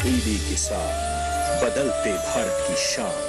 TV के साथ बदलते भारत की शान।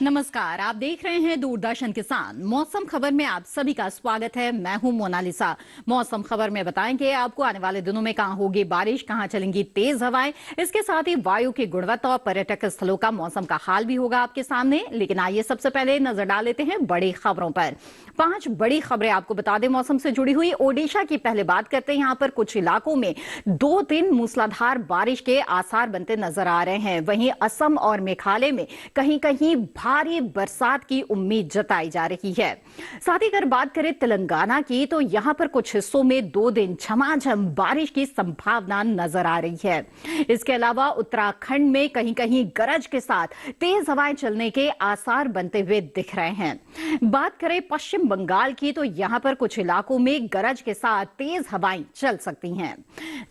नमस्कार, आप देख रहे हैं दूरदर्शन किसान। मौसम खबर में आप सभी का स्वागत है। मैं हूं मोनालिसा। मौसम खबर में बताएंगे आपको आने वाले दिनों में कहां होगी बारिश, कहां चलेंगी तेज हवाएं। इसके साथ ही वायु की गुणवत्ता और पर्यटक स्थलों का मौसम का हाल भी होगा आपके सामने। लेकिन आइए सबसे पहले नजर डाल लेते हैं बड़ी खबरों पर। 5 बड़ी खबरें आपको बता दें मौसम से जुड़ी हुई। ओडिशा की पहले बात करते हैं। यहाँ पर कुछ इलाकों में 2 दिन मूसलाधार बारिश के आसार बनते नजर आ रहे हैं। वहीं असम और मेघालय में कहीं कहीं भारी बरसात की उम्मीद जताई जा रही है। साथ ही अगर बात करें तेलंगाना की, तो यहां पर कुछ हिस्सों में 2 दिन झमाझम बारिश की संभावना नजर आ रही है। इसके अलावा उत्तराखंड में कहीं कहीं गरज के साथ तेज हवाएं चलने के आसार बनते हुए दिख रहे हैं। बात करें पश्चिम बंगाल की, तो यहां पर कुछ इलाकों में गरज के साथ तेज हवाएं चल सकती हैं।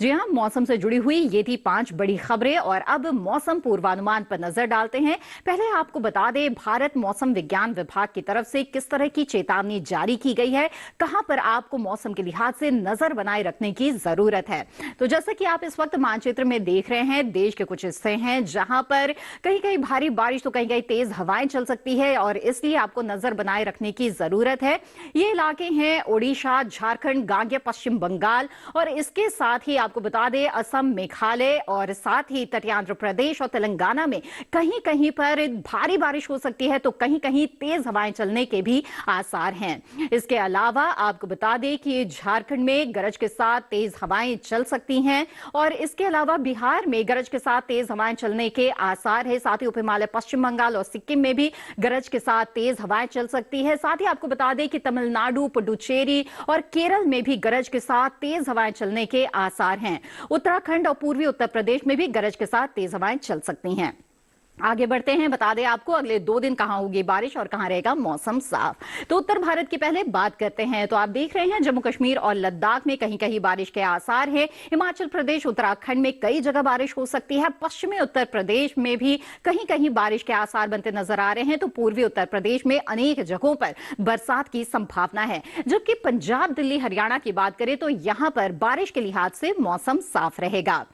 जी हां, मौसम से जुड़ी हुई ये थी 5 बड़ी खबरें। और अब मौसम पूर्वानुमान पर नजर डालते हैं। पहले आपको बता दें भारत मौसम विज्ञान विभाग की तरफ से किस तरह की चेतावनी जारी की गई है, कहां पर आपको मौसम के लिहाज से नजर बनाए रखने की जरूरत है। तो जैसा कि आप इस वक्त मानचित्र में देख रहे हैं, देश के कुछ हिस्से हैं जहां पर कहीं कहीं भारी बारिश तो कहीं कहीं तेज हवाएं चल सकती है और इसलिए आपको नजर बनाए रखने की जरूरत है। ये इलाके हैं ओडिशा, झारखंड, गांगेय पश्चिम बंगाल और इसके साथ ही आपको बता दें असम, मेघालय और साथ ही तटीय आंध्र प्रदेश और तेलंगाना में कहीं कहीं पर भारी बारिश हो सकती है, तो कहीं कहीं तेज हवाएं चलने के भी आसार हैं। इसके अलावा आपको बता दें कि झारखंड में गरज के साथ तेज हवाएं चल सकती हैं और इसके अलावा बिहार में गरज के साथ तेज हवाएं चलने के आसार है। साथ ही उप हिमालय, पश्चिम बंगाल और सिक्किम में भी गरज के साथ तेज हवाएं चल सकती है। साथ ही आपको बता दें कि तमिलनाडु, पुडुचेरी और केरल में भी गरज के साथ तेज हवाएं चलने के आसार हैं। उत्तराखंड और पूर्वी उत्तर प्रदेश में भी गरज के साथ तेज हवाएं चल सकती हैं। आगे बढ़ते हैं, बता दें आपको अगले 2 दिन कहां होगी बारिश और कहां रहेगा मौसम साफ। तो उत्तर भारत की पहले बात करते हैं। तो आप देख रहे हैं जम्मू कश्मीर और लद्दाख में कहीं कहीं बारिश के आसार है। हिमाचल प्रदेश, उत्तराखंड में कई जगह बारिश हो सकती है। पश्चिमी उत्तर प्रदेश में भी कहीं कहीं बारिश के आसार बनते नजर आ रहे हैं। तो पूर्वी उत्तर प्रदेश में अनेक जगहों पर बरसात की संभावना है। जबकि पंजाब, दिल्ली, हरियाणा की बात करें तो यहां पर बारिश के लिहाज से मौसम साफ रहेगा।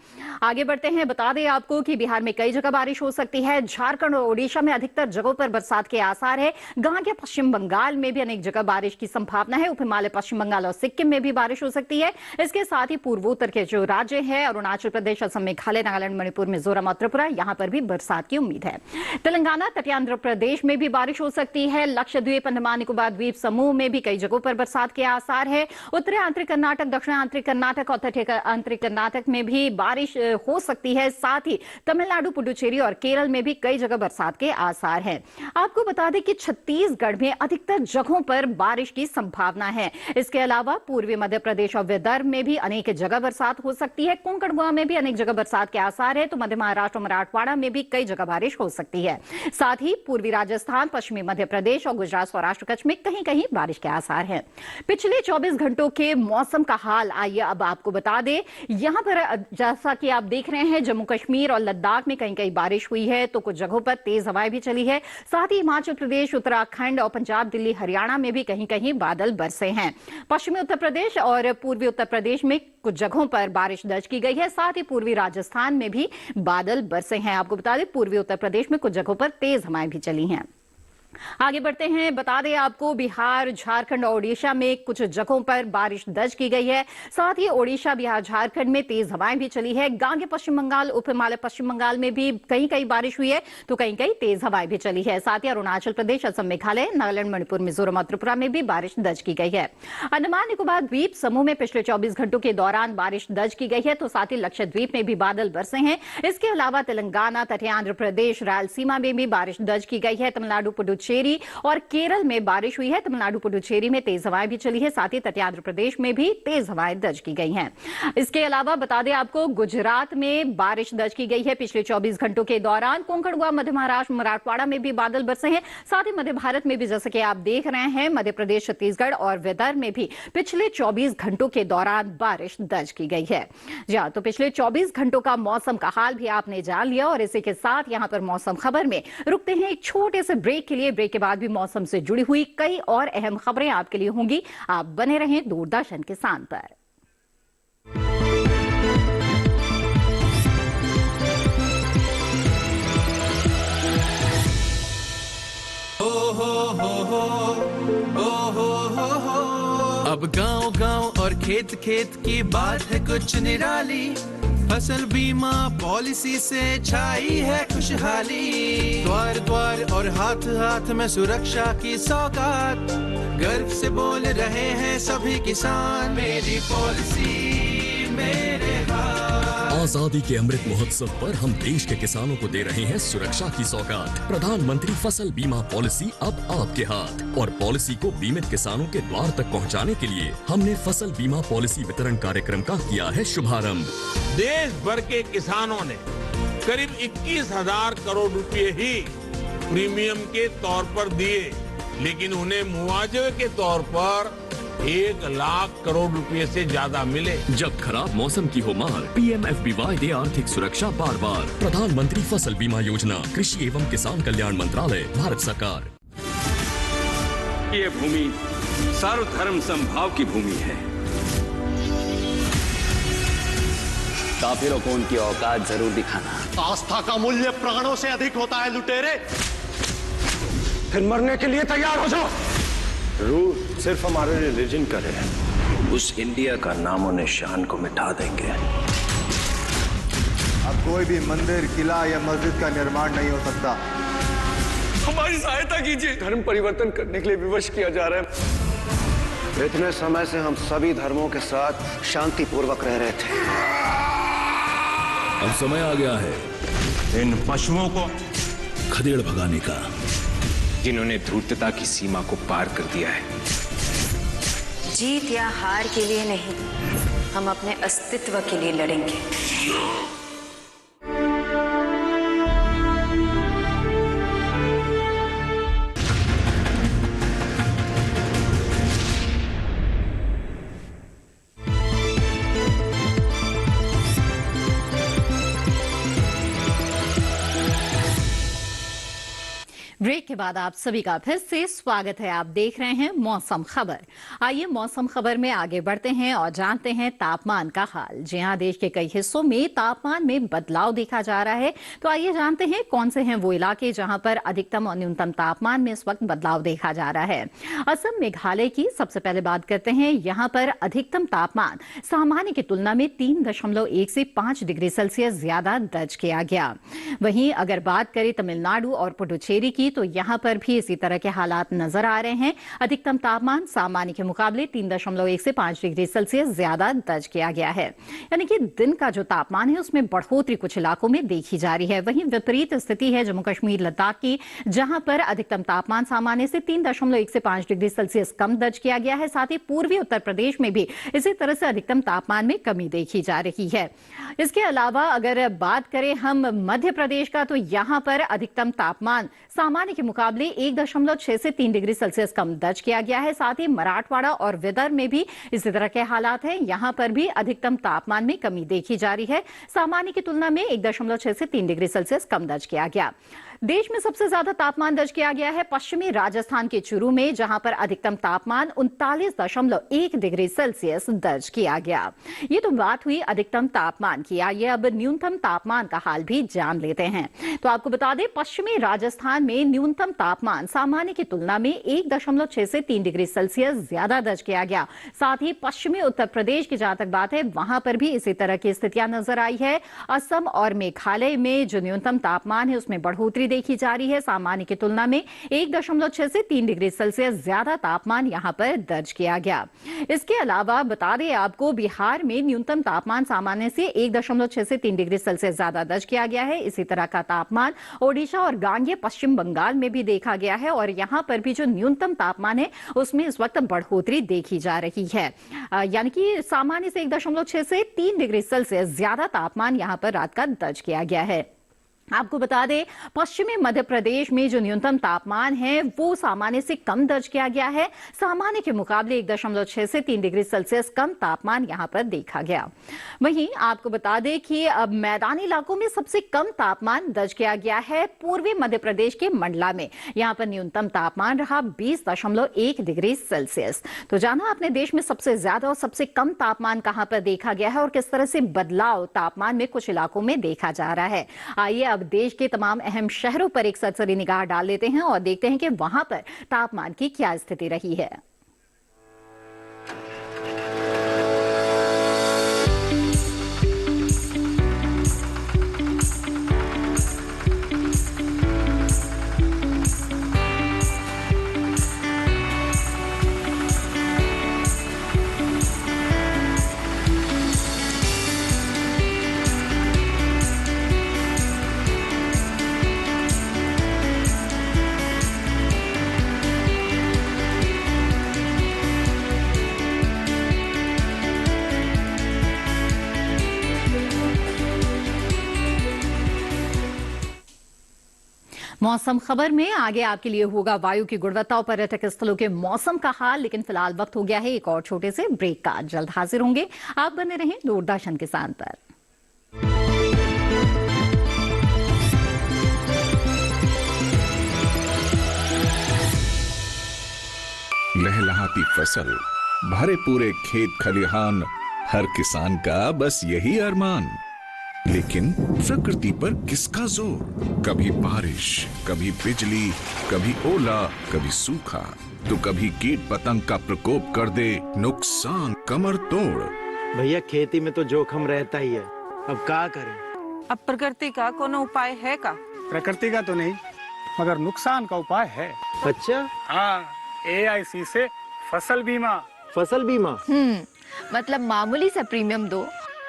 आगे बढ़ते हैं, बता दें आपको कि बिहार में कई जगह बारिश हो सकती है। झारखंड और ओडिशा में अधिकतर जगहों पर बरसात के आसार है। गांगेय पश्चिम बंगाल में भी अनेक जगह बारिश की संभावना है। उप हिमालय, पश्चिम बंगाल और सिक्किम में भी बारिश हो सकती है। इसके साथ ही पूर्वोत्तर के जो राज्य है अरुणाचल प्रदेश, असम, मेघालय, नागालैंड, मणिपुर, मिजोरम और त्रिपुरा, यहां पर भी बरसात की उम्मीद है। तेलंगाना, तटीय आंध्र प्रदेश में भी बारिश हो सकती है। लक्षद्वीप, अंडमान निकोबार द्वीप समूह में भी कई जगहों पर बरसात के आसार है। उत्तरी आंतरिक कर्नाटक, दक्षिण आंतरिक कर्नाटक और तटीय आंतरिक कर्नाटक में भी बारिश हो सकती है। साथ ही तमिलनाडु, पुडुचेरी और केरल में भी कई जगह बरसात के आसार हैं। आपको बता दें कि छत्तीसगढ़ में अधिकतर जगहों पर बारिश की संभावना है। इसके अलावा पूर्वी मध्य प्रदेश और विदर्भ में भी अनेक जगह बरसात हो सकती है। कोंकण, गोवा में भी अनेक जगह बरसात के आसार है। तो मध्य महाराष्ट्र और मराठवाड़ा में भी कई जगह बारिश हो सकती है। साथ ही पूर्वी राजस्थान, पश्चिमी मध्य प्रदेश और गुजरात, सौराष्ट्र, कच्छ में कहीं कहीं बारिश के आसार हैं। पिछले 24 घंटों के मौसम का हाल आइए अब आपको बता दें। यहां पर जैसा कि आप देख रहे हैं जम्मू कश्मीर और लद्दाख में कहीं कहीं बारिश हुई है, तो कुछ जगहों पर तेज हवाएं भी चली है। साथ ही हिमाचल प्रदेश, उत्तराखंड और पंजाब, दिल्ली, हरियाणा में भी कहीं कहीं बादल बरसे हैं। पश्चिमी उत्तर प्रदेश और पूर्वी उत्तर प्रदेश में कुछ जगहों पर बारिश दर्ज की गई है। साथ ही पूर्वी राजस्थान में भी बादल बरसे हैं। आपको बता दें पूर्वी उत्तर प्रदेश में कुछ जगहों पर तेज हवाएं भी चली हैं। आगे बढ़ते हैं, बता दें आपको बिहार, झारखंड और ओडिशा में कुछ जगहों पर बारिश दर्ज की गई है। साथ ही ओडिशा, बिहार, झारखंड में तेज हवाएं भी चली है। गांगेय पश्चिम बंगाल, उप हिमालय, पश्चिम बंगाल में भी कहीं कहीं बारिश हुई है, तो कहीं कहीं तेज हवाएं भी चली है। साथ ही अरुणाचल प्रदेश, असम, मेघालय, नागालैंड, मणिपुर, मिजोरम और त्रिपुरा में भी बारिश दर्ज की गई है। अंडमान निकोबार द्वीप समूह में पिछले 24 घंटों के दौरान बारिश दर्ज की गई है। तो साथ ही लक्षद्वीप में भी बादल बरसे हैं। इसके अलावा तेलंगाना, तटीय आंध्र प्रदेश, रायलसीमा में भी बारिश दर्ज की गई है। तमिलनाडु, पुडुचेरी पुडुचेरी और केरल में बारिश हुई है। तमिलनाडु पुडुचेरी में तेज हवाएं भी चली है, साथ ही तटीय आंध्र प्रदेश में भी तेज हवाएं दर्ज की गई हैं। इसके अलावा बता दें आपको, गुजरात में बारिश दर्ज की गई है पिछले 24 घंटों के दौरान। कोंकण गोवा, मध्य महाराष्ट्र, मराठवाड़ा में भी बादल बरसे हैं। साथ ही मध्य भारत में भी, जैसे कि आप देख रहे हैं, मध्य प्रदेश, छत्तीसगढ़ और विदर्भ में भी पिछले 24 घंटों के दौरान बारिश दर्ज की गई है। जी हां, तो पिछले 24 घंटों का मौसम का हाल भी आपने जान लिया और इसी के साथ यहां पर मौसम खबर में रुकते हैं एक छोटे से ब्रेक के लिए। ब्रेक के बाद भी मौसम से जुड़ी हुई कई और अहम खबरें आपके लिए होंगी। आप बने रहें दूरदर्शन किसान पर। अब गांव-गांव और खेत-खेत की बात है कुछ निराली। फसल बीमा पॉलिसी से छाई है खुशहाली। द्वार-द्वार और हाथ-हाथ में सुरक्षा की सौगात। गर्व से बोल रहे हैं सभी किसान, मेरी पॉलिसी मेरे हाथ। आजादी के अमृत महोत्सव पर हम देश के किसानों को दे रहे हैं सुरक्षा की सौगात। प्रधानमंत्री फसल बीमा पॉलिसी अब आपके हाथ। और पॉलिसी को बीमित किसानों के द्वार तक पहुंचाने के लिए हमने फसल बीमा पॉलिसी वितरण कार्यक्रम का किया है शुभारंभ। देश भर के किसानों ने करीब 21,000 करोड़ रुपए ही प्रीमियम के तौर पर दिए, लेकिन उन्हें मुआवजे के तौर पर 1 लाख करोड़ रुपए से ज्यादा मिले। जब खराब मौसम की हो मार, PMFBY दे आर्थिक सुरक्षा बार बार। प्रधानमंत्री फसल बीमा योजना, कृषि एवं किसान कल्याण मंत्रालय, भारत सरकार। ये भूमि सर्वधर्म समभाव की भूमि है। काफिरों को उनकी औकात जरूर दिखाना। आस्था का मूल्य प्राणों से अधिक होता है लुटेरे। फिर मरने के लिए तैयार हो जाओ। रूल सिर्फ हमारे रिलीजन का है, उस इंडिया का नामो निशान को मिटा देंगे। अब कोई भी मंदिर, किला या मस्जिद का निर्माण नहीं हो सकता। हमारी सहायता कीजिए। धर्म परिवर्तन करने के लिए विवश किया जा रहा है। इतने समय से हम सभी धर्मों के साथ शांति पूर्वक रह रहे थे। अब समय आ गया है इन पशुओं को खदेड़ भगाने का, जिन्होंने धूर्तता की सीमा को पार कर दिया है। जीत या हार के लिए नहीं, हम अपने अस्तित्व के लिए लड़ेंगे। ब्रेक के बाद आप सभी का फिर से स्वागत है। आप देख रहे हैं मौसम खबर। आइए मौसम खबर में आगे बढ़ते हैं और जानते हैं तापमान का हाल। जी हां, देश के कई हिस्सों में तापमान में बदलाव देखा जा रहा है। तो आइए जानते हैं कौन से हैं वो इलाके जहां पर अधिकतम और न्यूनतम तापमान में इस वक्त बदलाव देखा जा रहा है। असम, मेघालय की सबसे पहले बात करते हैं। यहाँ पर अधिकतम तापमान सामान्य की तुलना में 3.1 से 5 डिग्री सेल्सियस ज्यादा दर्ज किया गया। वहीं अगर बात करें तमिलनाडु और पुडुचेरी की, तो यहां पर भी इसी तरह के हालात नजर आ रहे हैं। अधिकतम तापमान सामान्य के मुकाबले 3.1 से 5 डिग्री सेल्सियस ज्यादा दर्ज किया गया है। यानी कि दिन का जो तापमान है उसमें बढ़ोतरी कुछ इलाकों में देखी जा रही है। वहीं विपरीत स्थिति है जम्मू कश्मीर, लद्दाख की, जहां पर अधिकतम तापमान सामान्य से 3.1 से 5 डिग्री सेल्सियस कम दर्ज किया गया है। साथ ही पूर्वी उत्तर प्रदेश में भी इसी तरह से अधिकतम तापमान में कमी देखी जा रही है। इसके अलावा अगर बात करें हम मध्य प्रदेश का, तो यहां पर अधिकतम तापमान सामान्य के मुकाबले 1.6 से 3 डिग्री सेल्सियस कम दर्ज किया गया है। साथ ही मराठवाड़ा और विदर्भ में भी इसी तरह के हालात हैं। यहां पर भी अधिकतम तापमान में कमी देखी जा रही है। सामान्य की तुलना में 1.6 से 3 डिग्री सेल्सियस कम दर्ज किया गया। देश में सबसे ज्यादा तापमान दर्ज किया गया है पश्चिमी राजस्थान के चूरू में, जहां पर अधिकतम तापमान 39.1 डिग्री सेल्सियस दर्ज किया गया। ये तो बात हुई अधिकतम तापमान की। आइए अब न्यूनतम तापमान का हाल भी जान लेते हैं। तो आपको बता दें, पश्चिमी राजस्थान में न्यूनतम तापमान सामान्य की तुलना में 1.6 से 3 डिग्री सेल्सियस ज्यादा दर्ज किया गया। साथ ही पश्चिमी उत्तर प्रदेश की जहां तक बात है, वहां पर भी इसी तरह की स्थितियां नजर आई है। असम और मेघालय में जो न्यूनतम तापमान है उसमें बढ़ोतरी देखी जा रही है। सामान्य की तुलना में 1.6 से 3 डिग्री सेल्सियस ज्यादा तापमान यहां पर दर्ज किया गया। इसके अलावा बता दें आपको, बिहार में न्यूनतम तापमान सामान्य से 1.6 से 3 डिग्री सेल्सियस ज्यादा दर्ज किया गया है। इसी तरह का तापमान ओडिशा और गांगेय पश्चिम बंगाल में भी देखा गया है और यहां पर भी जो न्यूनतम तापमान है उसमें इस वक्त बढ़ोतरी देखी जा रही है। यानी कि सामान्य से 1.6 से 3 डिग्री सेल्सियस ज्यादा तापमान यहां पर रात का दर्ज किया गया है। आपको बता दें, पश्चिमी मध्य प्रदेश में जो न्यूनतम तापमान है वो सामान्य से कम दर्ज किया गया है। सामान्य के मुकाबले 1.6 से 3 डिग्री सेल्सियस कम तापमान यहां पर देखा गया। वहीं आपको बता दें कि अब मैदानी इलाकों में सबसे कम तापमान दर्ज किया गया है पूर्वी मध्य प्रदेश के मंडला में। यहां पर न्यूनतम तापमान रहा 20.1 डिग्री सेल्सियस। तो जाना आपने देश में सबसे ज्यादा और सबसे कम तापमान कहां पर देखा गया है और किस तरह से बदलाव तापमान में कुछ इलाकों में देखा जा रहा है। आइए अब देश के तमाम अहम शहरों पर एक सरसरी निगाह डाल लेते हैं और देखते हैं कि वहां पर तापमान की क्या स्थिति रही है। मौसम खबर में आगे आपके लिए होगा वायु की गुणवत्ता और पर्यटक स्थलों के मौसम का हाल, लेकिन फिलहाल वक्त हो गया है एक और छोटे से ब्रेक का। जल्द हाजिर होंगे, आप बने रहें दूरदर्शन किसान पर। लहलहाती फसल, भरे पूरे खेत खलिहान, हर किसान का बस यही अरमान। लेकिन प्रकृति पर किसका जोर? कभी बारिश, कभी बिजली, कभी ओला, कभी सूखा, तो कभी कीट पतंग का प्रकोप कर दे नुकसान कमर तोड़। भैया खेती में तो जोखम रहता ही है, अब क्या करें? अब प्रकृति का कोनो उपाय है का? प्रकृति का तो नहीं, मगर नुकसान का उपाय है। अच्छा? हाँ, AIC से फसल बीमा। फसल बीमा? मतलब मामूली सा प्रीमियम दो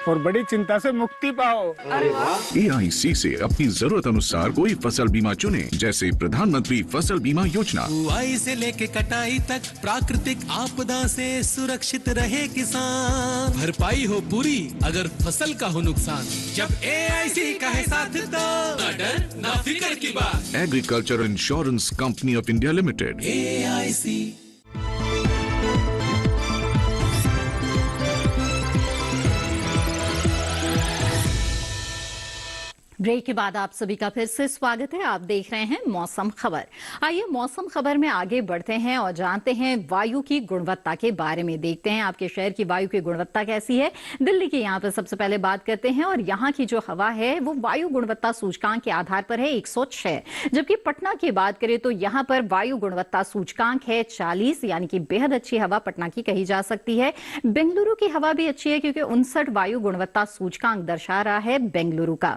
और बड़ी चिंता से मुक्ति पाओ। अरे वाह! AIC से अपनी जरूरत अनुसार कोई फसल बीमा चुने, जैसे प्रधानमंत्री फसल बीमा योजना। बुआई से लेके कटाई तक प्राकृतिक आपदा से सुरक्षित रहे किसान। भरपाई हो पूरी अगर फसल का हो नुकसान, जब AIC का है साथ तो ना डर ना फिक्र की बात। Agriculture insurance company of India limited, AIC। Break के बाद आप सभी का फिर से स्वागत है। आप देख रहे हैं मौसम खबर। आइए मौसम खबर में आगे बढ़ते हैं और जानते हैं वायु की गुणवत्ता के बारे में। देखते हैं आपके शहर की वायु की गुणवत्ता कैसी है। दिल्ली की यहाँ पर सबसे पहले बात करते हैं और यहाँ की जो हवा है वो वायु गुणवत्ता सूचकांक के आधार पर है 106, जबकि पटना की बात करें तो यहाँ पर वायु गुणवत्ता सूचकांक है 40, यानी कि बेहद अच्छी हवा पटना की कही जा सकती है। बेंगलुरु की हवा भी अच्छी है क्योंकि 59 वायु गुणवत्ता सूचकांक दर्शा रहा है बेंगलुरु का।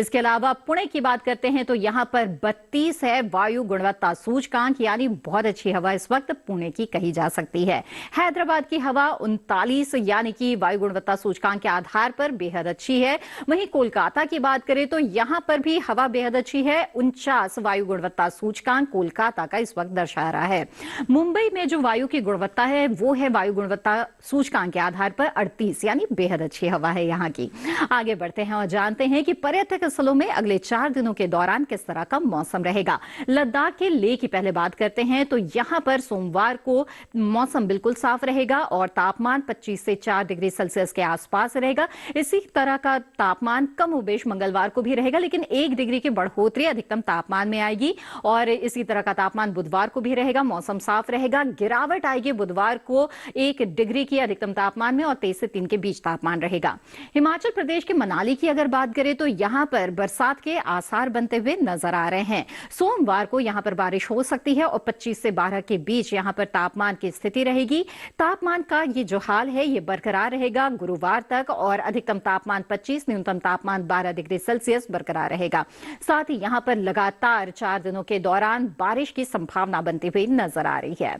इसके अलावा पुणे की बात करते हैं तो यहां पर 32 है वायु गुणवत्ता सूचकांक, यानी बहुत अच्छी हवा इस वक्त पुणे की कही जा सकती है। हैदराबाद की हवा 39, यानी कि वायु गुणवत्ता सूचकांक के आधार पर बेहद अच्छी है। वहीं कोलकाता की बात करें तो यहां पर भी हवा बेहद अच्छी है, 49 वायु गुणवत्ता सूचकांक कोलकाता का इस वक्त दर्शा रहा है। मुंबई में जो वायु की गुणवत्ता है वो है वायु गुणवत्ता सूचकांक के आधार पर 38, यानी बेहद अच्छी हवा है यहाँ की। आगे बढ़ते हैं और जानते हैं कि पर्यटक स्थलों में अगले 4 दिनों के दौरान किस तरह का मौसम रहेगा। लद्दाख के लेह की पहले बात करते हैं तो यहां पर सोमवार को मौसम बिल्कुल साफ रहेगा और तापमान 25 से 4 डिग्री सेल्सियस के आसपास रहेगा। इसी तरह का तापमान कमोबेश मंगलवार को भी रहेगा, लेकिन 1 डिग्री की बढ़ोतरी अधिकतम तापमान में आएगी और इसी तरह का तापमान बुधवार को भी रहेगा। मौसम साफ रहेगा, गिरावट आएगी बुधवार को 1 डिग्री की अधिकतम तापमान में और 23 से 3 के बीच तापमान रहेगा। हिमाचल प्रदेश के मनाली की अगर बात करें तो यहां पर पर बरसात के आसार बनते हुए नजर आ रहे हैं। सोमवार को यहाँ पर बारिश हो सकती है और 25 से 12 के बीच यहाँ पर तापमान की स्थिति रहेगी। तापमान का ये जो हाल है ये बरकरार रहेगा गुरुवार तक और अधिकतम तापमान 25, न्यूनतम तापमान 12 डिग्री सेल्सियस बरकरार रहेगा। साथ ही यहाँ पर लगातार 4 दिनों के दौरान बारिश की संभावना बनती हुई नजर आ रही है।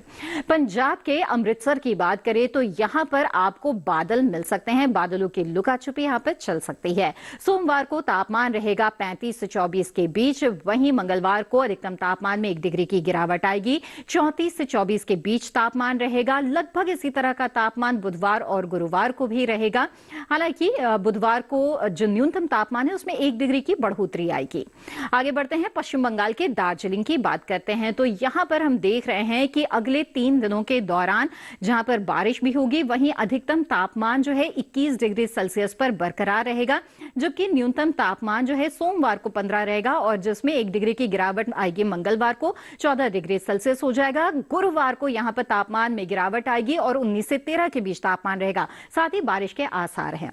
पंजाब के अमृतसर की बात करें तो यहाँ पर आपको बादल मिल सकते हैं, बादलों की लुका छुपी यहाँ पर चल सकती है। सोमवार को तापमान रहेगा 35 से 24 के बीच, वहीं मंगलवार को अधिकतम तापमान में 1 डिग्री की गिरावट आएगी। 34 से 24 के बीच तापमान रहेगा। लगभग इसी तरह का तापमान बुधवार और गुरुवार को भी रहेगा। हालांकि बुधवार को जो न्यूनतम तापमान है उसमें 1 डिग्री की बढ़ोतरी आएगी। आगे बढ़ते हैं, पश्चिम बंगाल के दार्जिलिंग की बात करते हैं तो यहाँ पर हम देख रहे हैं कि अगले 3 दिनों के दौरान जहां पर बारिश भी होगी वहीं अधिकतम तापमान जो है 21 डिग्री सेल्सियस पर बरकरार रहेगा, जबकि न्यूनतम तापमान जो है सोमवार को 15 रहेगा और जिसमें 1 डिग्री की गिरावट आएगी। मंगलवार को 14 डिग्री सेल्सियस हो जाएगा। गुरुवार को यहां पर तापमान में गिरावट आएगी और 19 से 13 के बीच तापमान रहेगा। साथ ही बारिश के आसार हैं।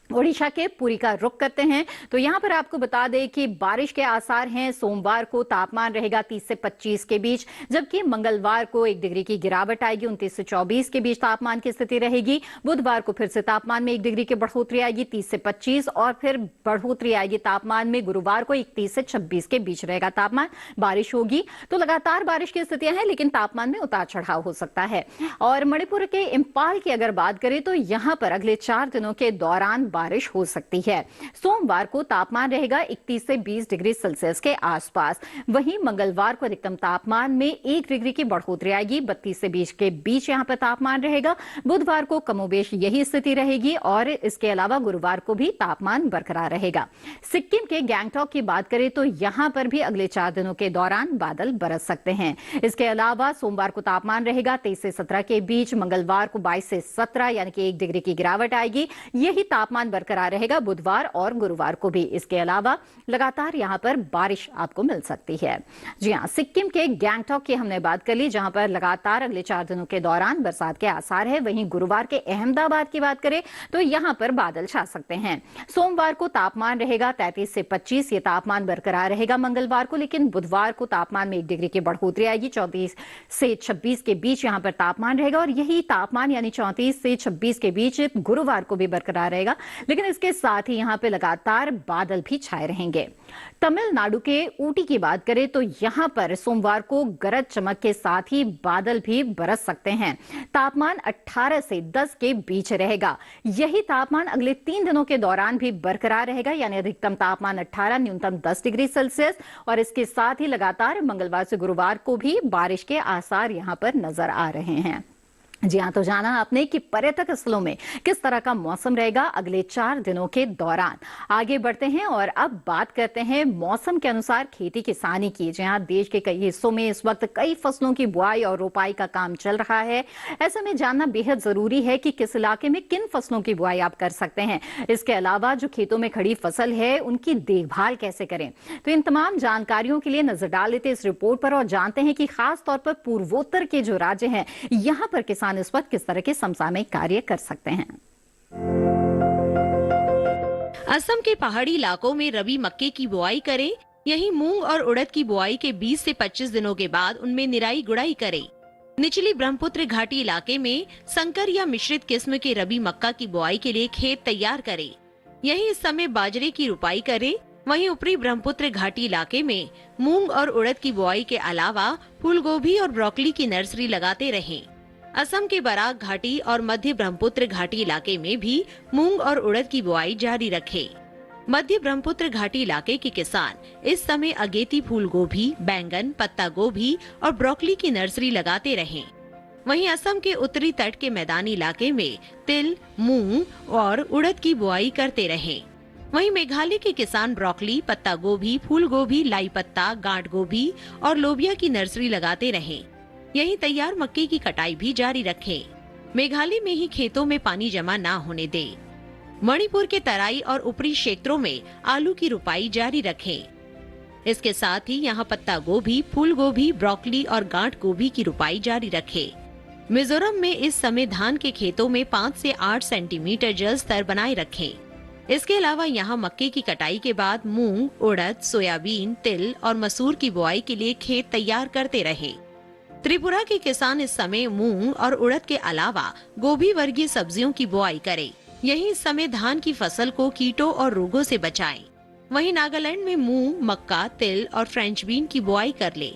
ओडिशा के पुरी का रुख करते हैं तो यहां पर आपको बता दें कि बारिश के आसार हैं। सोमवार को तापमान रहेगा 30 से 25 के बीच, जबकि मंगलवार को 1 डिग्री की गिरावट आएगी। 29 से 24 के बीच तापमान की स्थिति रहेगी। बुधवार को फिर से तापमान में 1 डिग्री की बढ़ोतरी आएगी, 30 से 25, और फिर बढ़ोतरी आएगी तापमान में। गुरुवार को 31 से 26 के बीच रहेगा तापमान। बारिश होगी तो लगातार बारिश की स्थितियां हैं, लेकिन तापमान में उतार चढ़ाव हो सकता है। और मणिपुर के इंफाल की अगर बात करें तो यहां पर अगले 4 दिनों के दौरान बारिश हो सकती है। सोमवार को तापमान रहेगा 31 से 20 डिग्री सेल्सियस के आसपास। वहीं मंगलवार को अधिकतम तापमान में 1 डिग्री की बढ़ोतरी आएगी। 32 से 20 के बीच यहां पर तापमान रहेगा। बुधवार को कमोबेश यही स्थिति रहेगी और इसके अलावा गुरुवार को भी तापमान बरकरार रहेगा। सिक्किम के गैंगटॉक की बात करें तो यहां पर भी अगले 4 दिनों के दौरान बादल बरस सकते हैं। इसके अलावा सोमवार को तापमान रहेगा 23 से 17 के बीच। मंगलवार को 22 से 17 यानी कि 1 डिग्री की गिरावट आएगी। यही तापमान बरकरार रहेगा बुधवार और गुरुवार को भी। इसके अलावा लगातार यहां पर बारिश आपको मिल सकती है। जी हां, सिक्किम के गैंगटॉक की हमने बात कर ली, जहां पर लगातार अगले 4 दिनों के दौरान बरसात के आसार है। वहीं गुरुवार के अहमदाबाद की बात करें तो यहां पर बादल छा सकते हैं। सोमवार को तापमान रहेगा 33 से 25, ये तापमान बरकरार रहेगा मंगलवार को, लेकिन बुधवार को तापमान में 1 डिग्री की बढ़ोतरी आएगी। 34 से 26 के बीच यहां पर तापमान रहेगा और यही तापमान यानी 34 से 26 के बीच गुरुवार को भी बरकरार रहेगा, लेकिन इसके साथ ही यहां पे लगातार बादल भी छाए रहेंगे। तमिलनाडु के ऊटी की बात करें तो यहां पर सोमवार को गरज चमक के साथ ही बादल भी बरस सकते हैं। तापमान 18 से 10 के बीच रहेगा। यही तापमान अगले 3 दिनों के दौरान भी बरकरार रहेगा, यानी अधिकतम तापमान 18, न्यूनतम 10 डिग्री सेल्सियस। और इसके साथ ही लगातार मंगलवार से गुरुवार को भी बारिश के आसार यहां पर नजर आ रहे हैं। जी हाँ, तो जाना आपने कि पर्यटक स्थलों में किस तरह का मौसम रहेगा अगले 4 दिनों के दौरान। आगे बढ़ते हैं और अब बात करते हैं मौसम के अनुसार खेती किसानी की। जहाँ देश के कई हिस्सों में इस वक्त कई फसलों की बुआई और रोपाई का काम चल रहा है। ऐसे में जानना बेहद जरूरी है कि किस इलाके में किन फसलों की बुआई आप कर सकते हैं। इसके अलावा जो खेतों में खड़ी फसल है उनकी देखभाल कैसे करें। तो इन तमाम जानकारियों के लिए नजर डाल लेते इस रिपोर्ट पर और जानते हैं कि खास तौर पर पूर्वोत्तर के जो राज्य हैं यहाँ पर किसान इस वक्त किस तरह के समसामयिक कार्य कर सकते हैं। असम के पहाड़ी इलाकों में रबी मक्के की बुआई करें। यहीं मूंग और उड़द की बुआई के 20 से 25 दिनों के बाद उनमें निराई गुड़ाई करें। निचली ब्रह्मपुत्र घाटी इलाके में संकर या मिश्रित किस्म के रबी मक्का की बुआई के लिए खेत तैयार करें। यहीं इस समय बाजरे की रुपाई करें। वहीं ऊपरी ब्रह्मपुत्र घाटी इलाके में मूंग और उड़द की बुआई के अलावा फूल गोभी और ब्रोकली की नर्सरी लगाते रहें। असम के बराक घाटी और मध्य ब्रह्मपुत्र घाटी इलाके में भी मूंग और उड़द की बुआई जारी रखें। मध्य ब्रह्मपुत्र घाटी इलाके के किसान इस समय अगेती फूल गोभी, बैंगन, पत्ता गोभी और ब्रोकली की नर्सरी लगाते रहें। वहीं असम के उत्तरी तट के मैदानी इलाके में तिल, मूंग और उड़द की बुआई करते रहें। वहीं मेघालय के किसान ब्रोकली, पत्ता गोभी, फूल गोभी, लाई पत्ता, गांठ गोभी और लोबिया की नर्सरी लगाते रहें। यहीं तैयार मक्के की कटाई भी जारी रखें। मेघालय में ही खेतों में पानी जमा न होने दें। मणिपुर के तराई और ऊपरी क्षेत्रों में आलू की रुपाई जारी रखें। इसके साथ ही यहाँ पत्ता गोभी, फूल गोभी, ब्रोकली और गांठ गोभी की रुपाई जारी रखें। मिजोरम में इस समय धान के खेतों में 5 से 8 सेंटीमीटर जल स्तर बनाए रखें। इसके अलावा यहाँ मक्के की कटाई के बाद मूंग, उड़द, सोयाबीन, तिल और मसूर की बुआई के लिए खेत तैयार करते रहे। त्रिपुरा के किसान इस समय मूंग और उड़द के अलावा गोभी वर्गीय सब्जियों की बुआई करें। यही इस समय धान की फसल को कीटों और रोगों से बचाएं। वहीं नागालैंड में मूंग, मक्का, तिल और फ्रेंच बीन की बुआई कर ले।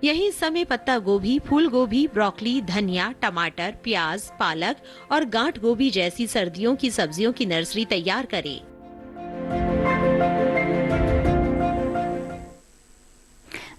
यही इस समय पत्ता गोभी, फूल गोभी, ब्रोकली, धनिया, टमाटर, प्याज, पालक और गांठ गोभी जैसी सर्दियों की सब्जियों की नर्सरी तैयार करे।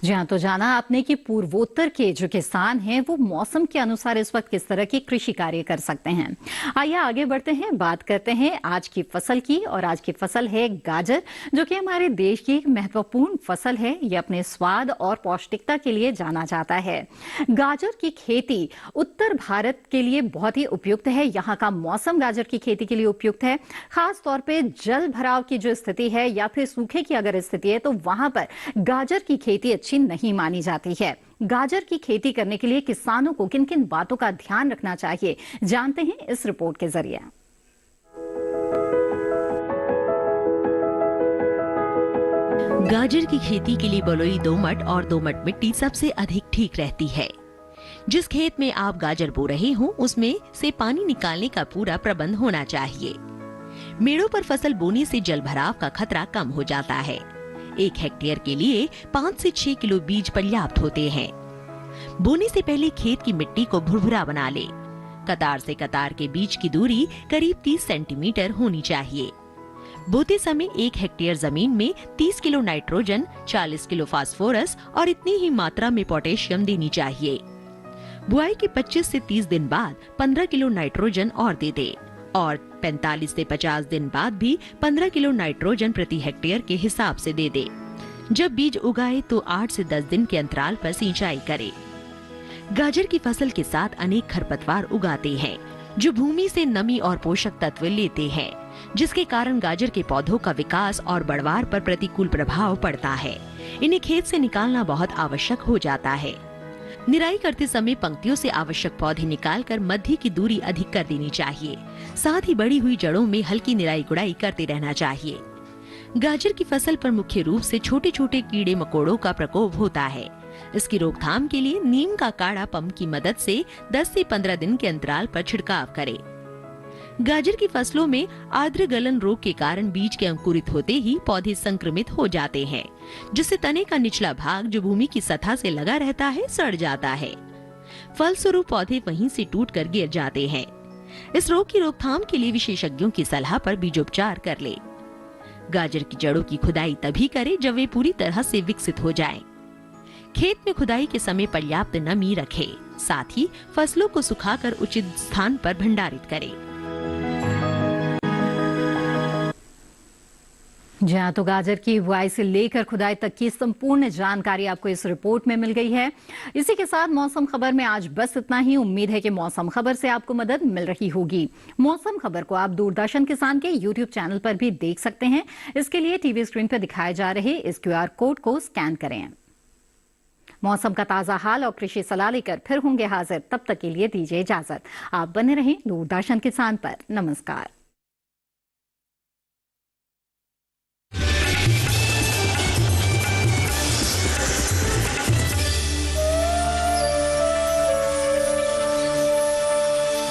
जी हाँ, तो जाना आपने कि पूर्वोत्तर के जो किसान हैं वो मौसम के अनुसार इस वक्त किस तरह की कृषि कार्य कर सकते हैं। आइए आगे बढ़ते हैं, बात करते हैं आज की फसल की। और आज की फसल है गाजर, जो कि हमारे देश की एक महत्वपूर्ण फसल है। ये अपने स्वाद और पौष्टिकता के लिए जाना जाता है। गाजर की खेती उत्तर भारत के लिए बहुत ही उपयुक्त है। यहाँ का मौसम गाजर की खेती के लिए उपयुक्त है। खास तौर पर जल भराव की जो स्थिति है या फिर सूखे की अगर स्थिति है तो वहां पर गाजर की खेती अच्छी नहीं मानी जाती है। गाजर की खेती करने के लिए किसानों को किन किन बातों का ध्यान रखना चाहिए, जानते हैं इस रिपोर्ट के जरिए। गाजर की खेती के लिए बलुई दोमट और दोमट मिट्टी सबसे अधिक ठीक रहती है। जिस खेत में आप गाजर बो रहे हो उसमें से पानी निकालने का पूरा प्रबंध होना चाहिए। मेड़ों पर फसल बोने से जल भराव का खतरा कम हो जाता है। 1 हेक्टेयर के लिए 5 से 6 किलो बीज पर्याप्त होते हैं। बोने से पहले खेत की मिट्टी को भुरभुरा बना ले। कतार से कतार के बीच की दूरी करीब 30 सेंटीमीटर होनी चाहिए। बोते समय 1 हेक्टेयर जमीन में 30 किलो नाइट्रोजन, 40 किलो फास्फोरस और इतनी ही मात्रा में पोटेशियम देनी चाहिए। बुआई के 25 से 30 दिन बाद 15 किलो नाइट्रोजन और दे दे और 45 से 50 दिन बाद भी 15 किलो नाइट्रोजन प्रति हेक्टेयर के हिसाब से दे दे। जब बीज उगाए तो 8 से 10 दिन के अंतराल पर सिंचाई करे। गाजर की फसल के साथ अनेक खरपतवार उगाते हैं जो भूमि से नमी और पोषक तत्व लेते हैं, जिसके कारण गाजर के पौधों का विकास और बढ़वार पर प्रतिकूल प्रभाव पड़ता है। इन्हें खेत से निकालना बहुत आवश्यक हो जाता है। निराई करते समय पंक्तियों से आवश्यक पौधे निकालकर मध्य की दूरी अधिक कर देनी चाहिए। साथ ही बढ़ी हुई जड़ों में हल्की निराई गुड़ाई करते रहना चाहिए। गाजर की फसल पर मुख्य रूप से छोटे छोटे कीड़े मकोड़ों का प्रकोप होता है। इसकी रोकथाम के लिए नीम का काढ़ा पंप की मदद से 10 से 15 दिन के अंतराल पर छिड़काव करें। गाजर की फसलों में आर्द्र गलन रोग के कारण बीज के अंकुरित होते ही पौधे संक्रमित हो जाते हैं, जिससे तने का निचला भाग जो भूमि की सतह से लगा रहता है सड़ जाता है। फलस्वरूप पौधे वहीं से टूटकर गिर जाते हैं। इस रोग की रोकथाम के लिए विशेषज्ञों की सलाह पर बीजोपचार कर ले। गाजर की जड़ों की खुदाई तभी करें जब वे पूरी तरह से विकसित हो जाएं। खेत में खुदाई के समय पर्याप्त नमी रखें। साथ ही फसलों को सुखाकर उचित स्थान पर भंडारित करें। जी हाँ, तो गाजर की बुआई से लेकर खुदाई तक की संपूर्ण जानकारी आपको इस रिपोर्ट में मिल गई है। इसी के साथ मौसम खबर में आज बस इतना ही। उम्मीद है कि मौसम खबर से आपको मदद मिल रही होगी। मौसम खबर को आप दूरदर्शन किसान के YouTube चैनल पर भी देख सकते हैं। इसके लिए टीवी स्क्रीन पर दिखाए जा रहे इस QR कोड को स्कैन करें। मौसम का ताजा हाल और कृषि सलाह लेकर फिर होंगे हाजिर। तब तक के लिए दीजिए इजाजत। आप बने रहें दूरदर्शन किसान पर। नमस्कार।